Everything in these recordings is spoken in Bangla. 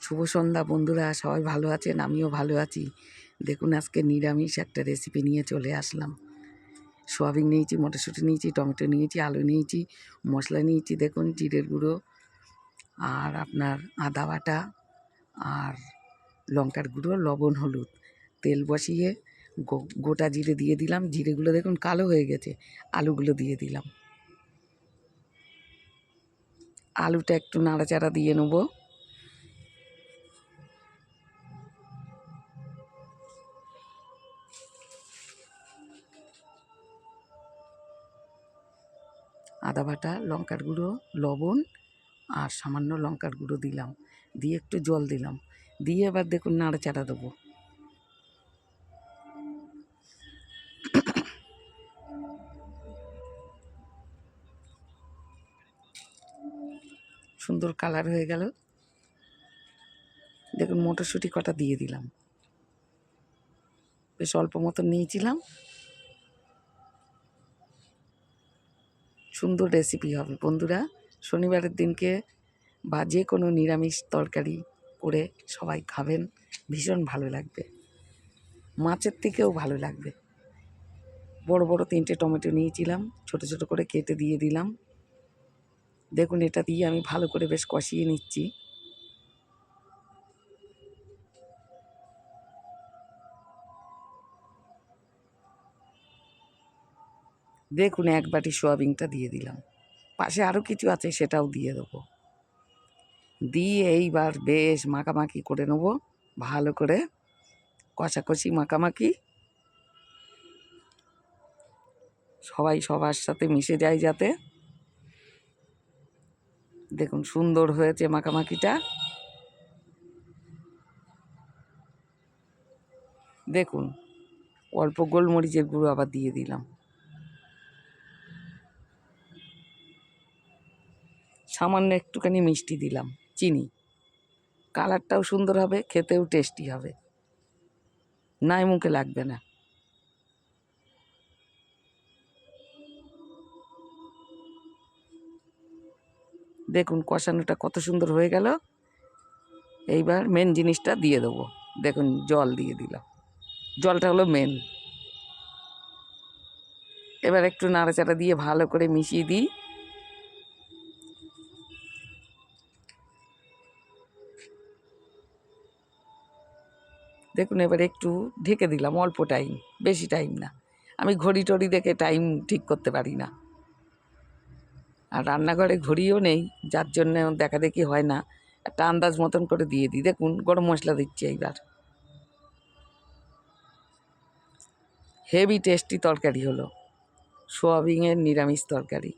শুভ সন্ধ্যা বন্ধুরা, সবাই ভালো আছেন? আমিও ভালো আছি। দেখুন আজকে নিরামিষ একটা রেসিপি নিয়ে চলে আসলাম। সোয়াবিন নিয়েছি, মটরশুঁটি নিয়েছি, টমেটো নিয়েছি, আলু নিয়েছি, মশলা নিয়েছি দেখুন জিরের গুঁড়ো আর আপনার আদা বাটা আর লঙ্কার গুঁড়ো, লবণ, হলুদ। তেল বসিয়ে গোটা জিরে দিয়ে দিলাম। জিরেগুলো দেখুন কালো হয়ে গেছে। আলুগুলো দিয়ে দিলাম। আলুটা একটু নাড়াচাড়া দিয়ে নেবো। আদা বাটা, লঙ্কার গুঁড়ো, লবণ আর সামান্য লঙ্কার গুঁড়ো দিলাম। দিয়ে একটু জল দিলাম। দিয়ে এবার দেখুন নাড়াচাড়া দেবো। সুন্দর কালার হয়ে গেল। দেখুন মটরশুঁটি কটা দিয়ে দিলাম। বেশ অল্প মতো নিয়েছিলাম। সুন্দর রেসিপি হবে বন্ধুরা। শনিবারের দিনকে বা যে কোনো নিরামিষ তরকারি করে সবাই খাবেন, ভীষণ ভালো লাগবে। মাছের থেকেও ভালো লাগবে। বড় বড় 3টে টমেটো নিয়েছিলাম, ছোট ছোট করে কেটে দিয়ে দিলাম। দেখুন এটা দিয়ে আমি ভালো করে বেশ কষিয়ে নিচ্ছি। দেখুন 1 বাটি সোয়াবিনটা দিয়ে দিলাম। পাশে আরও কিছু আছে, সেটাও দিয়ে দেবো। দিয়ে এইবার বেশ মাখামাখি করে নেবো। ভালো করে কষাকষি মাখামাখি, সবাই সবার সাথে মিশে যায় যাতে। দেখুন সুন্দর হয়েছে মাখামাখিটা। দেখুন অল্প গোলমরিচের গুঁড়ো আবার দিয়ে দিলাম। সামান্য একটুখানি মিষ্টি দিলাম, চিনি। কালারটাও সুন্দর হবে, খেতেও টেস্টি হবে, নাই মুখে লাগবে না। দেখুন কষানোটা কত সুন্দর হয়ে গেল। এইবার মেন জিনিসটা দিয়ে দেবো। দেখুন জল দিয়ে দিলাম। জলটা হলো মেন। এবার একটু নাড়াচাড়া দিয়ে ভালো করে মিশিয়ে দিই। দেখুন এবার একটু ঢেকে দিলাম, অল্প টাইম, বেশি টাইম না। আমি ঘড়ি টড়ি দেখে টাইম ঠিক করতে পারি না, আর রান্নাঘরে ঘড়িও নেই, যার জন্য দেখা দেখি হয় না। একটা আন্দাজ মতন করে দিয়ে দিই। দেখুন গরম মশলা দিচ্ছি এইবার। হেভি টেস্টি তরকারি হলো, সোয়াবিনের নিরামিষ তরকারি।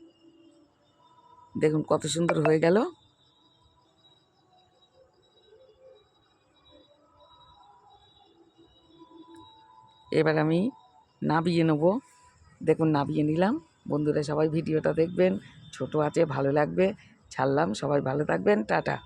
দেখুন কত সুন্দর হয়ে গেল। এবার আমি নাবিয়ে নেব। দেখুন নাবিয়ে নিলাম। বন্ধুরা সবাই ভিডিওটা দেখবেন, ছোট আছে ভালো লাগবে। ছাড়লাম, সবাই ভালো থাকবেন, টাটা।